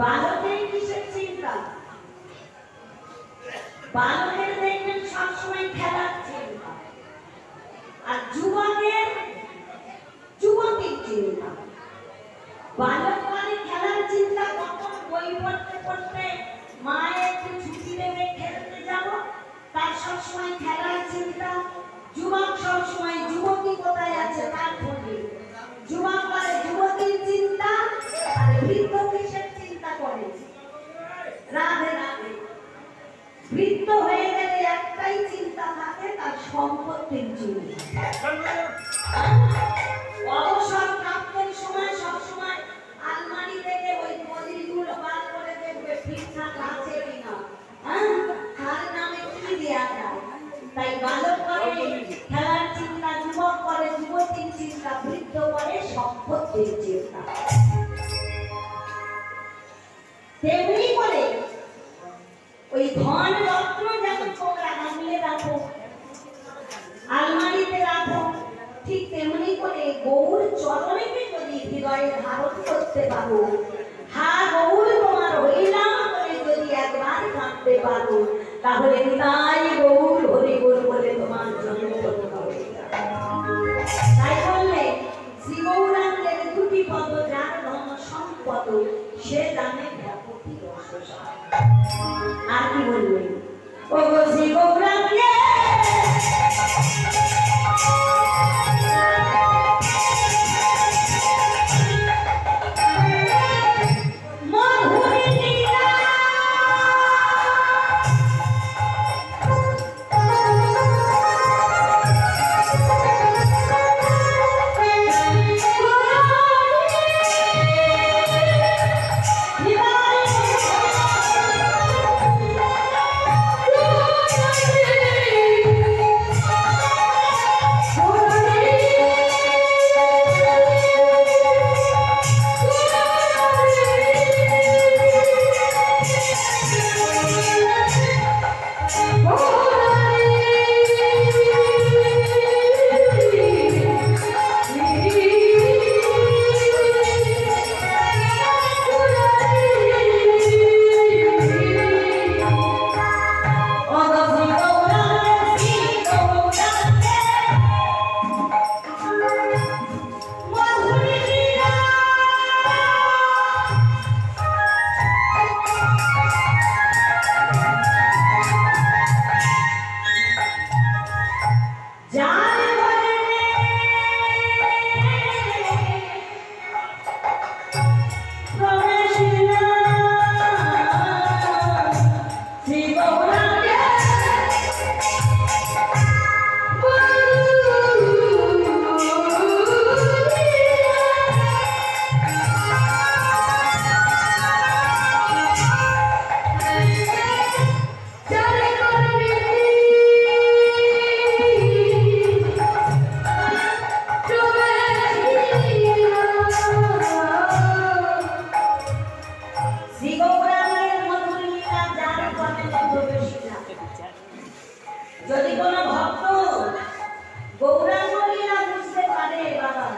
বালকের কিসের চিন্তা? বালকের দেখবেন সবসময় খেলার চিন্তা, আর যুবকের যুবতীর চিন্তা। বালক মানে খেলার চিন্তা, কখন বই পড়তে পড়তে মায়ের একটু ছুটি দেবে খেলতে যাব, তার সবসময় খেলার চিন্তা। যুবক সবসময় যুবতী কোথায় আছে তার খোঁজে। যুবক মানে যুবতীর চিন্তা, আর বৃদ্ধ কিসের চিন্তা করে? রাধে রাধে। বৃদ্ধ হয়ে গেলে একটাই চিন্তা থাকে, তার সম্পত্তির চিন্তা। অবসর প্রাপ্তের সময় সবসময় আলমারি থেকে ওই গদিগুলো বার করে দেখবে ঠিকঠাক আছে কিনা, কার নামে কি দেয়া যায়। তাই বালক করে খেলার চিন্তা, যুবক করে যুবতীর চিন্তা, বৃদ্ধ করে সম্পত্তির চিন্তা। তেমনি করে ওই ধন রত্ন যেমন তোমরা আঙুলে রাখো, আলমারিতে রাখো, ঠিক তেমনি করে গৌর চরণেকে যদি হৃদয়ে ধারণ করতে পারো, হা গৌর তোমার হইলাম বলে যদি একবার কাঁদতে পারো, তাহলে তাই গৌর হরি গৌর বলে তোমার জন্য হবে। তাই বললে শ্রী গৌরাঙ্গের দুটি পদ, যার ধন সম্পদ সে জানে ব্যাপকী রস। আর কি বলবে? ও গো শ্রী গৌরাঙ্গে যদি কোনো ভক্ত গৌরাঙ্গ লীলা বুঝতে পারে বাবা,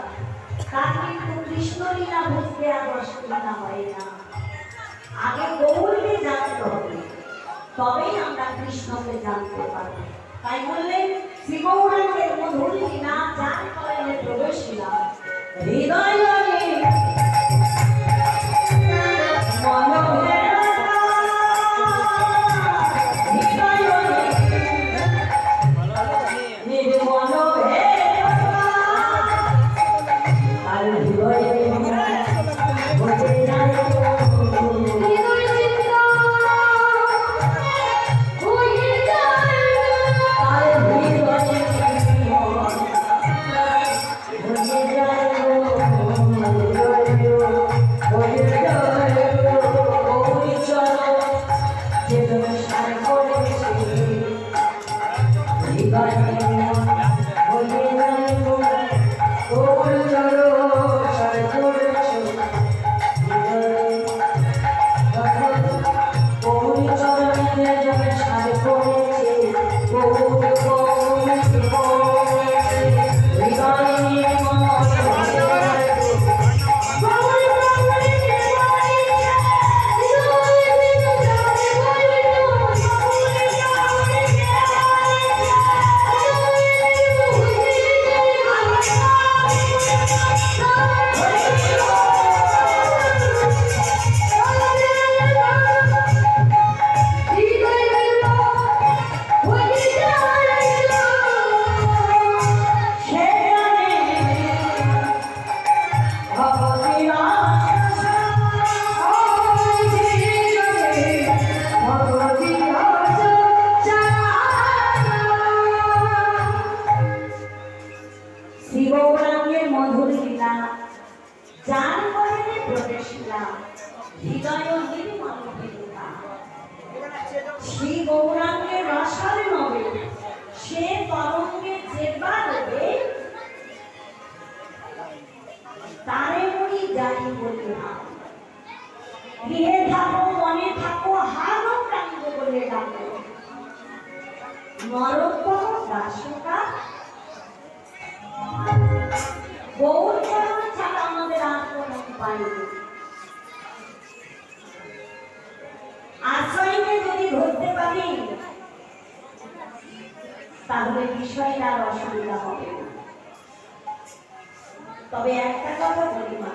তার কিন্তু কৃষ্ণ লীলা বুঝতে আর অসুবিধা হয় না। আগে গৌরকে জানতে হবে, তবেই আমরা কৃষ্ণকে জানতে পারবো। তাই বললেন শ্রী গৌরাঙ্গের মধুর লীলা যার কারণে প্রবেশিলা হৃদয় Oh গৃহে থাকো, মনে থাকো, হারো প্রাঙ্গ বলে ডাকো। নরোত্তম দাসকা গৌর চরণ ছাড়া আমাদের আর কোনো উপায় নেই। আশ্রয়কে যদি ধরতে পারি তাহলে বিষয়টা আর অসুবিধা হবে না। তবে একটা কথা বলি মা,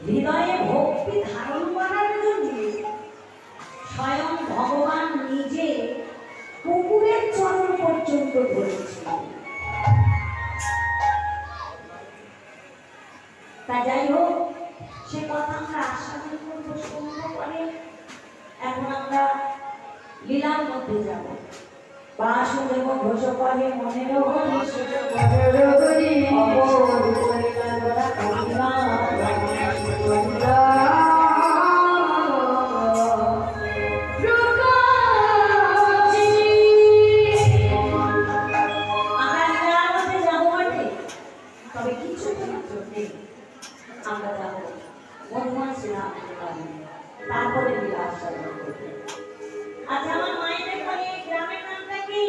হৃদয়ে ভক্তি ধারণ করার জন্য স্বয়ং ভগবান নিজে কুকুরের চরণ পর্যন্ত ধরেছিলেন। তা যাই হোক, সে কথা আমরা আস্বাদন করবো শুনবো পরে। এখন আমরা লীলার মধ্যে যাব। বাসুদেব ঘোষ করে মনের হরি তবে কিছু আমরা যাবো বর্ধমান শ্রীরাম, তারপরে লীলা আস্বাদন করবো। আচ্ছা, আমার মায়েদের বলি গ্রামের নামটা কি?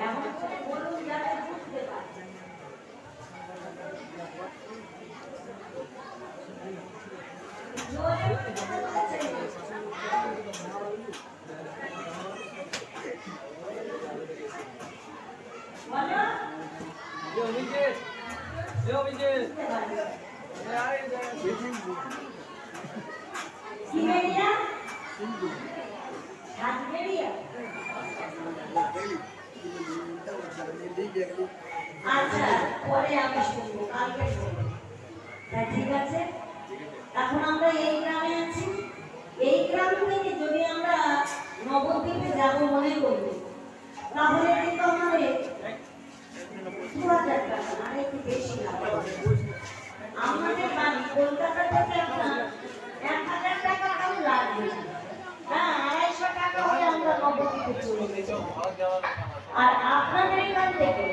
এমন করে বলুন যাতে বুঝতে পারে। আচ্ছা, পরে আমি শুনবো, কালকে শুনবো। ঠিক আছে, এখন আমরা এই গ্রামে আছি। এই গ্রাম থেকে যদি আমরা নবদ্বীপে যাবো মনে করবো, তাহলে কিন্তু আমাদের 2000 টাকা আর একটু বেশি লাগবে। আমাদের বাড়ি কলকাতা থেকে আপনার 1000 টাকা কম লাগবে। হ্যাঁ, 250 টাকা হলে আমরা নবদ্বীপে চলে যাব। আর আপনাদের এখান থেকে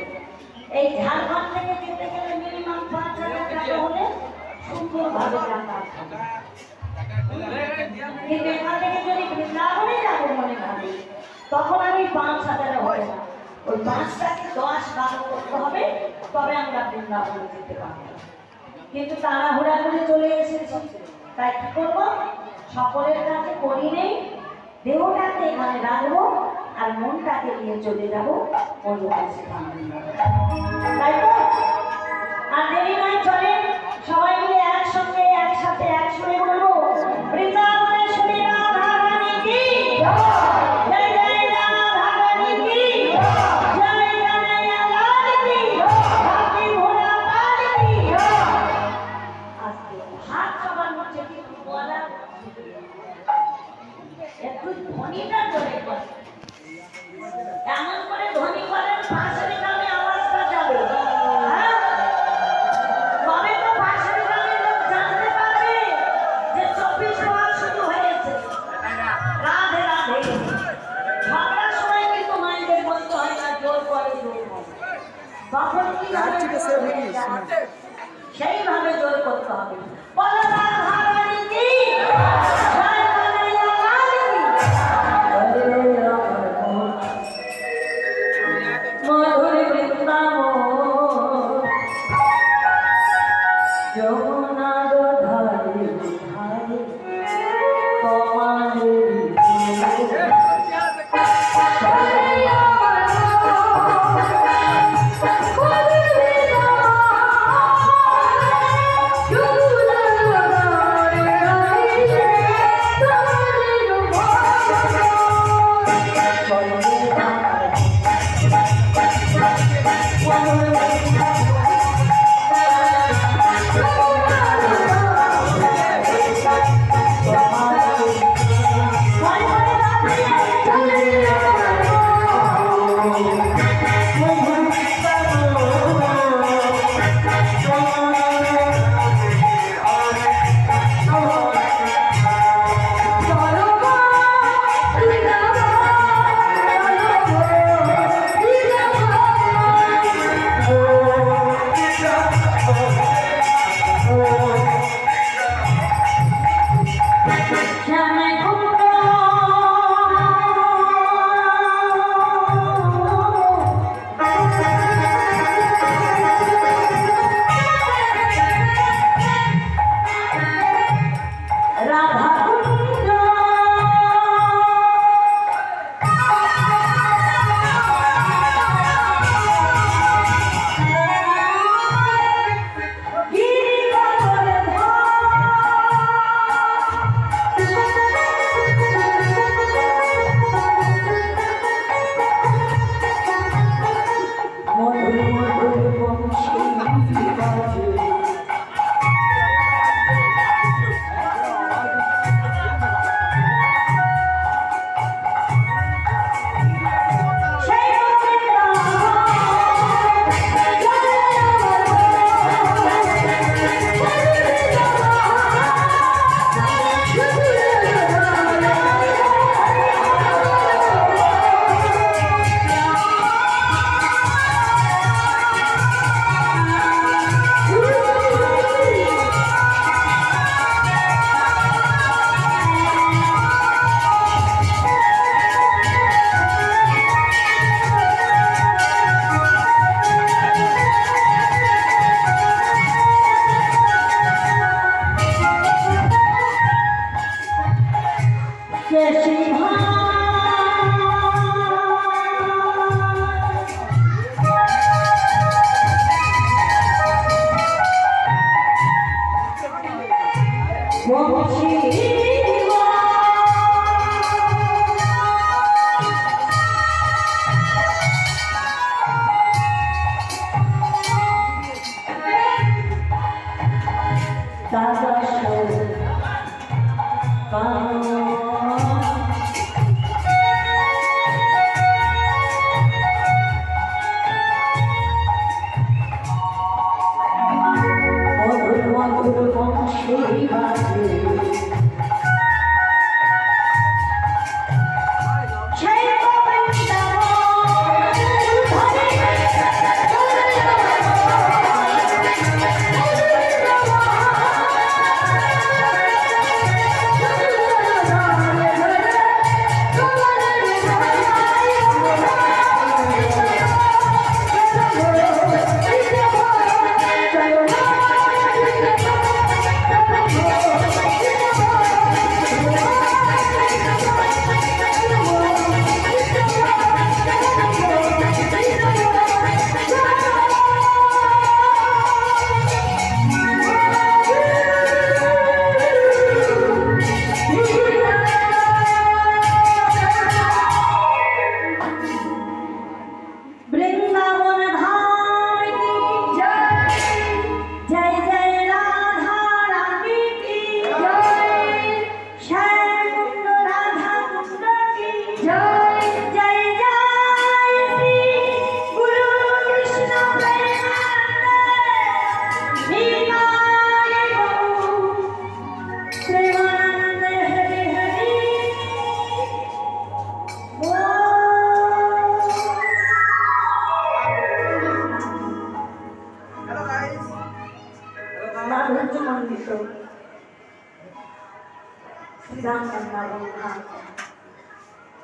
এই ঝাড়খণ্ড থেকে যেতে গেলে মিনিমাম 5000 টাকা হলে সুন্দরভাবে যাতায়াত হবে। কিন্তু এখান থেকে যদি বৃন্দাবনে যাবো মনে ভাবি, তখন আমি 5000 হবে না, ওই 5টাকে 10-12 করতে হবে, তবে আমরা বৃন্দাবনে যেতে পারবো। কিন্তু তাড়াহুড়া করে চলে এসেছি, তাই কি করবো, সকলের কাছে করি নেই, দেহটাকে এখানে রাখবো আর মনটাকে নিয়ে চলে যাবো বর্ধমান শ্রীরাম। তাই তো? আর দেরি নয়, চলে সবাই মিলে একসঙ্গে একসাথে একসঙ্গে বলবো বৃন্দাবনের শ্রী রাধা রানী কি জয়, জয় রাধা রানী কি জয়, কানাইয়া লাল কি ভক্তি ভোলা পাল কি। আজকে হাত সবার মধ্যে কিন্তু বলা একটু ধ্বনিটা জোরে করে, এমন করে ধ্বনি করেন পাশের গ্রামে আওয়াজটা যাবে। তবে তো পাশের গ্রামের লোক জানতে পারবে যে 24 মাস শুরু হয়েছে। রাধে রাধে। ঝগড়ার সময় কিন্তু মায়েদের বলতে হয় না, জোর করে জোর করে, তখন কি সেইভাবে জোর করতে হবে। বলো রাধা রানী কি জয়, কানাইয়া লাল কি মধুর বৃন্দাবন যমুনার ধারে ধারে তোমাদের Jai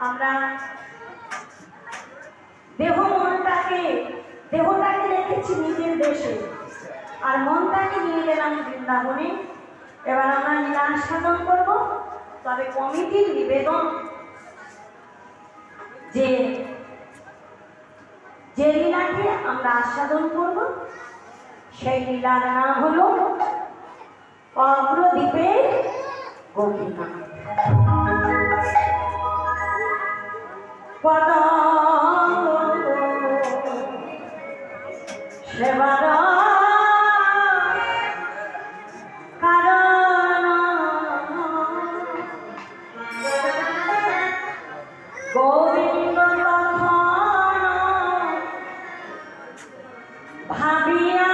আমরা দেহটাকে রেখেছি নিজের দেশে আর মনটাকে নিয়ে গেলাম বৃন্দাবনে। এবার আমরা লীলা আস্বাদন করব। তবে কমিটির নিবেদন যে লীলাকে আমরা আস্বাদন করব সেই লীলার নাম হলো অগ্রদ্বীপের গোপিকা। পদ সেবার কারণ গোবিন্দ ভাবিয়া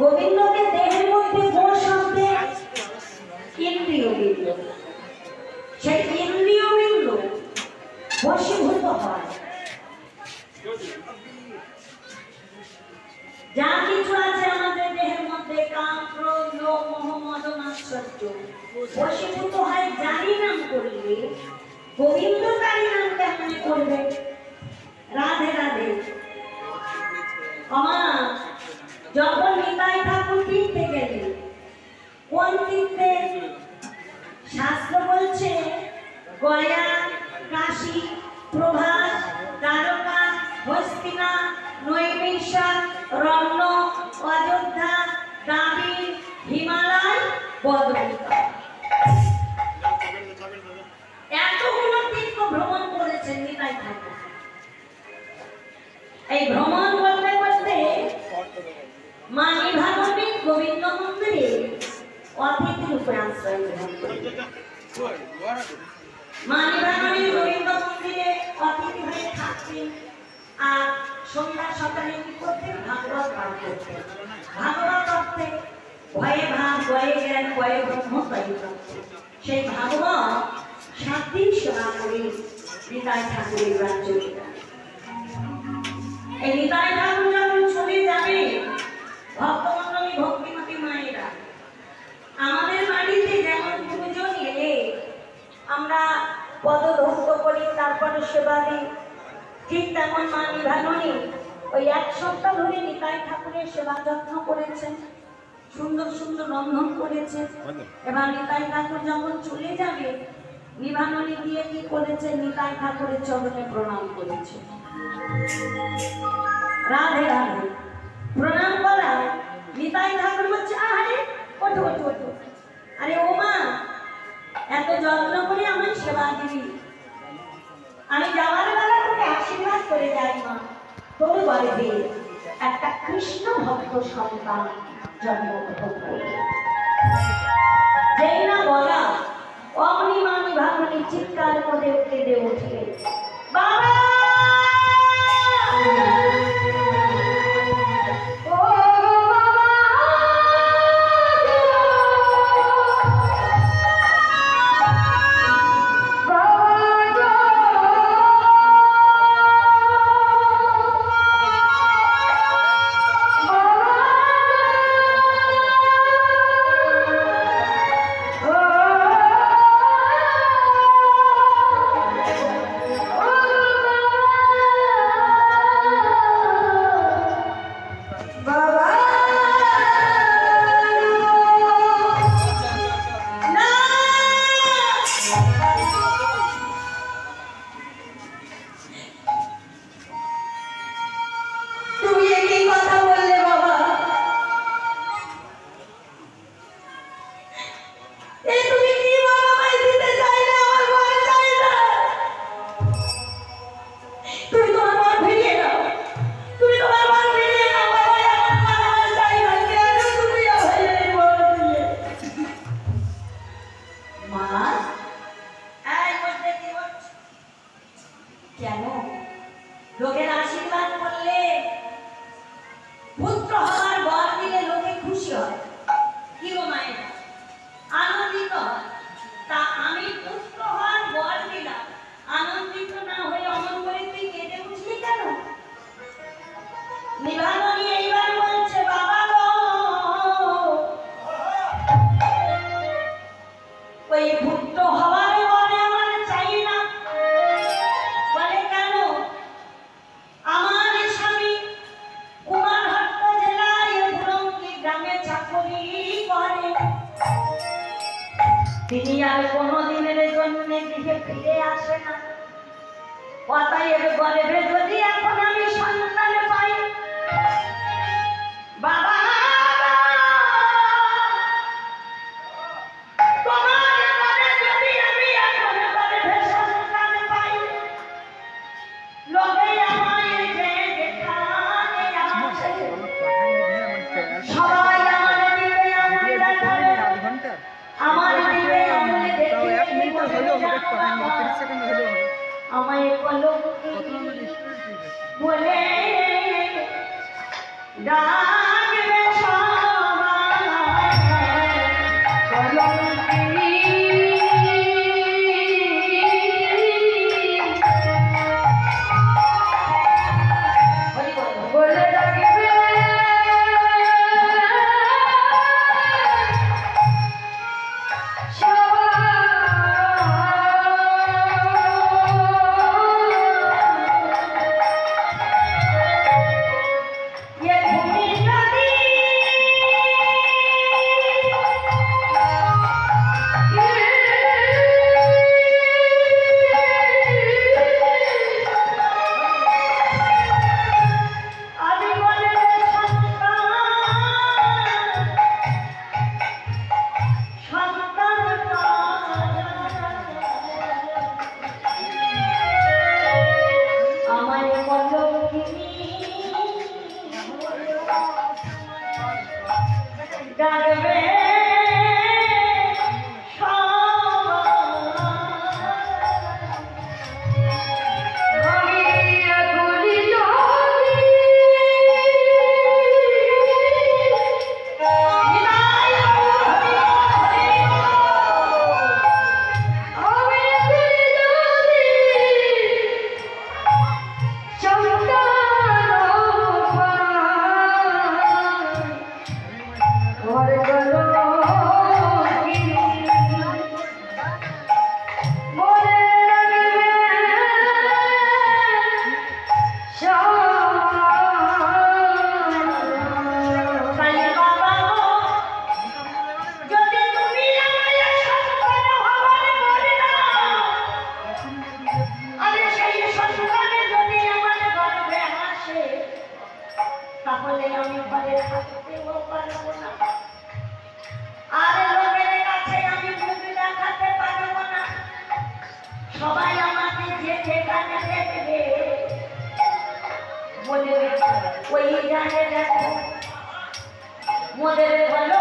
গোবিন্দকে দেহের মধ্যে গোর শব্দে ইন্দ্রিয় বিন্দু, সেই ইন্দ্রিয় বিন্দু বশীভূত হয়। যা কিছু আছে আমাদের দেহের মধ্যে কাম, ক্রোধ, লোভ, মোহ, মদ, মাৎসর্য বশীভূত হয় জানি নাম করলে। গোবিন্দ তারই নাম কেমনে করবে? রাধে রাধে। আমার যখন নিতাই ঠাকুর তীর্থে গেলেন, কোন তীর্থে? শাস্ত্র বলছে গয়া, কাশী, প্রভাস, দ্বারকা, হস্তিনা, নৈমিষা, রম্ন, অযোধ্যা, দ্রাবিড়, হিমালয়, বদরিকা, এতগুলো তীর্থ ভ্রমণ করেছেন নিতাই ঠাকুর। এই ভ্রমণ করতে করতে মা নিভানবী গোবিন্দ মন্দিরে অতিথি রূপে আশ্রয় গ্রহণ করলেন। মা নিভানবী গোবিন্দ মন্দিরে অতিথি হয়ে থাকতেন আর সন্ধ্যা সকালে কি করতেন? ভাগবত পাঠ করতেন। ভাগবত অর্থে ভয়ে ভাব, ভয়ে জ্ঞান, ভয়ে ব্রহ্ম তৈরি। সেই ভাগবত 7 দিন সেবা করে নিতাই ঠাকুরের রাজ্য চলে। এই নিতাই ঠাকুর যখন চলে যাবে, ভক্তমণ্ডলী ভক্তিমতী মায়েরা আমাদের বাড়িতে যেমন পুজো এলে আমরা পদধৌত করি, তারপরে সেবা দিই, ঠিক তেমন মা নিভাননী ওই 1 সপ্তাহ ধরে নিতাই ঠাকুরের সেবা যত্ন করেছেন, সুন্দর সুন্দর রন্ধন করেছে। এবার নিতাই ঠাকুর যখন চলে যাবে, নিভাননী দিয়ে কি করেছে? নিতাই ঠাকুরের চরণে প্রণাম করেছে। রাধে রাধে প্রণাম করা। নিতাই ঠাকুর বলছে, আরে ওঠো ওঠো ওঠো, আরে ও মা, এত যত্ন করে আমার সেবা দিবি, আমি যাওয়ার বেলা তোকে আশীর্বাদ করে যাই মা, তোর বাড়িতে একটা কৃষ্ণ ভক্ত সন্তান জন্মগ্রহণ করবে। যেই না বলা অমনি মা নিভাননী চিৎকার করে কেঁদে উঠলে, বাবা লোকের আশীর্বাদ করলে, পুত্র হওয়ার বর দিলে লোকে খুশি হয়, কি গো মায়ের আনন্দিত হয়। তা আমি পুত্র হওয়ার বর দিলাম, আনন্দিত না হয়ে অমন করে তুই কেঁদে উঠলি কেন? নিভাননী এইবার বলছে, বাবা গো, ওই পুত্র হওয়ার বরে আমার চাই না। বলে কেন? আমার স্বামী কুমারহাট জেলায় ভুলঙ্গি গ্রামে চাকরি করে, তিনি আর কোনোদিনের জন্য গৃহে ফিরে আসে না। অতএব গর্ভে যদি এখন আমি সন্তান পাই, বাবা তোমার ঘরে যদি আমি এখন গর্ভে সন্তান পাই, লোকে আমায় যে যেখানে আসে সবাই আমার দিকে আঙুল দেখাবে, আমার দিকে আঙুল দেখিয়ে আমায় কলঙ্কি বলে ডাকবে সবাই কলঙ্কি। বলে ডাকবে ये भूमि তাহলে আমি ঘরে থাকতেও পারবো না, আর লোকের কাছে আমি মুখ দেখাতে পারবো না। সবাই আমাকে যে যেখানে দেখবে বলবে ওই জানে দেখো মোদের বলো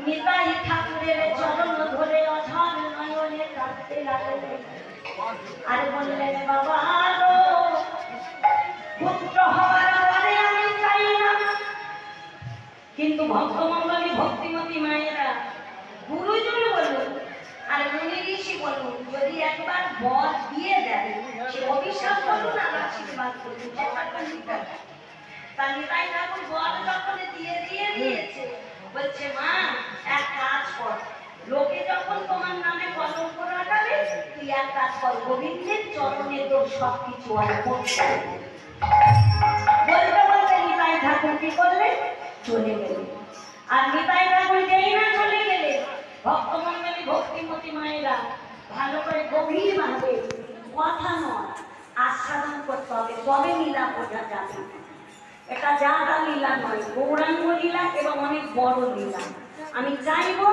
নিতাই ঠাকুরের চরণ ধরে অঝর নয়নে কাঁদতে লাগলেন আর বললেন বাবা পুত্র হওয়ার পরে আমি চাই না, কিন্তু ভক্তমণ্ডলী ভক্তিমতী মায়েরা গুরুজন বলুন আর মুনি ঋষি বলুন যদি একবার বর দিয়ে দেন সে অভিশাপ করুন আর আশীর্বাদ করুন তার নিতাই ঠাকুর বর যখন দিয়েছে বলছে মা এক কাজ কর, লোকে যখন তোমার নামে কলঙ্ক লাগাবে তুই এক কাজ কর গোবিন্দের চরণে তোর সবকিছু অর্পণ করবে। বলতে বলতে নিতাই ঠাকুর কি করলেন চলে গেলেন। আর নিতাই ঠাকুর যেই না চলে গেলে ভক্তমণ্ডলী ভক্তিমতী মায়েরা ভালো করে গভীর ভাবে কথা নয় আস্বাদন করতে হবে, তবে লীলা বোঝা যাবে। এটা যারা লীলা নয়, গৌরাঙ্গ লীলা এবং অনেক বড় লীলা। আমি চাইবো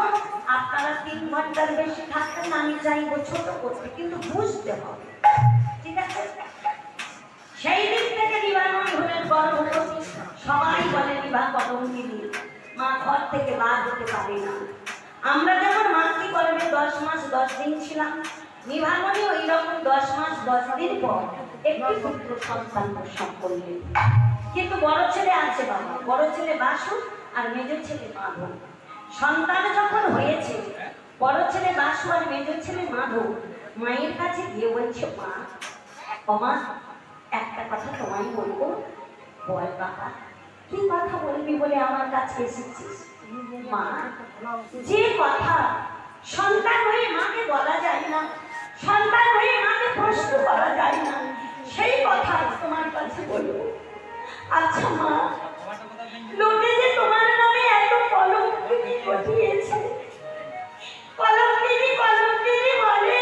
আপনারা 3 ঘন্টার বেশি থাকতেন, আমি চাইবো ছোট করতে, কিন্তু বুঝতে হবে, ঠিক আছে? সেই দিক থেকে দিবানন্দী হলেন গর্ভবতী। সবাই বলে বিবাহ কলঙ্কিনী, মা ঘর থেকে বার হতে পারে না। আমরা যেমন মাতৃগর্ভে 10 মাস 10 দিন ছিলাম, নিভামণি ওই রকম 10 মাস 10 দিন পর একটি পুত্র সন্তান প্রসব করলেন। কিন্তু বড় ছেলে আছে বাবা, বড় ছেলে বাসু আর মেজ ছেলে মাধব। সন্তান যখন হয়েছে বড় ছেলে বাসু আর মেজ ছেলে মাধব মায়ের কাছে গিয়ে বলছে মা মা একটা কথা তোমায় বলবো। বল বাবা কি কথা বলবি বলে আমার কাছে এসেছিস? মা যে কথা সন্তান হয়ে মাকে বলা যায় না, সন্তান হয়ে মাকে প্রশ্ন করা যায় না, সেই কথা তোমার কাছে বলবো। আচ্ছা মা, লোকে যে তোমার নামে এত কলঙ্কিনী ঘটিয়েছে, কলঙ্কিনী কলঙ্কিনী বলে,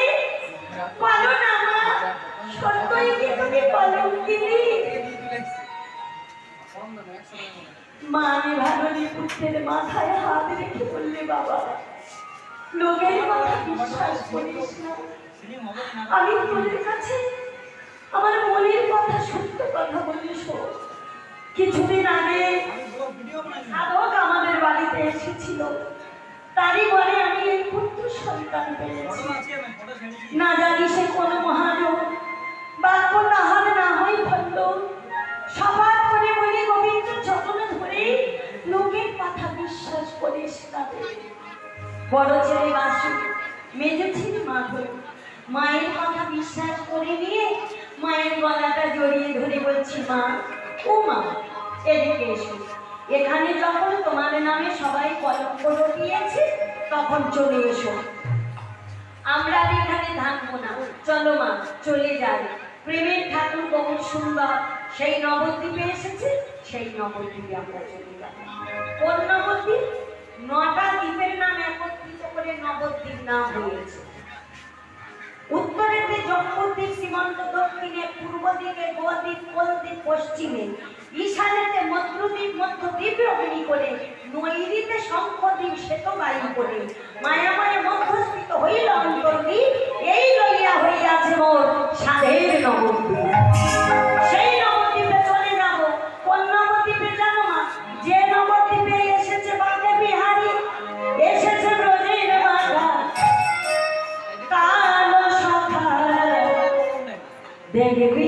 বলো না মা সত্যই কি তুমি কলঙ্কিনী? মা নিভানন্দী পুত্রের মাথায় হাত রেখে বললে বাবা লোকের কথা বিশ্বাস করিস না, আমি তোদের কাছে আমার মনের কথা সত্য কথা বলিস। কিছুদিন আগে সাধক আমাদের বাড়িতে এসেছিল, তারই বলে আমি এই পুত্র সন্তান পেয়েছি। না জানি সে কোন মহাযোগ, বাক্য তাহার না হয় ভণ্ড। সবার করে বলি গোবিন্দ চরণ ধরে লোকের কথা বিশ্বাস করিস না। বড় ছেলে বাসু, মেজ ছেলে মাধব মায়ের কথা বিশ্বাস করে নিয়ে মায়ের গলাটা জড়িয়ে ধরে বলছি মা ও মা এদিকে এসো, এখানে যখন তোমার নামে সবাই কলঙ্ক রটিয়েছে তখন চলে এসো, আমরা এখানে থাকবো না, চলো মা চলে যাই। প্রেমের ঠাকুর বহু সুন্দর সেই নবদ্বীপে এসেছে, সেই নবদ্বীপে আমরা চলে যাব। কোন নবদ্বীপ? 9টা দ্বীপের নাম একত্রিত করে নবদ্বীপ নাম হয়েছে। উত্তরেতে জম্বুদ্বীপ সীমান্ত, দক্ষিণে পূর্ব দিকে গোদ্বীপ, কোলদ্বীপ পশ্চিমে, ঈশানেতে মধ্যদ্বীপ, মধ্যদ্বীপ রমণী করে, নৈরিতে শঙ্খদ্বীপ শ্বেতবায়ু করে, মায়াময়ে মধ্যস্থিত হইল অন্তর্দ্বীপ, এই লইয়া হইয়াছে মোর সাধের নবদ্বীপ। সেই নবদ্বীপে চলে যাব। কোন নবদ্বীপে জানো মা? যে নবদ্বীপে এসেছে বাঁকে বিহারী, এসেছে ব্রজের মাতা কালো সখা, দেখবি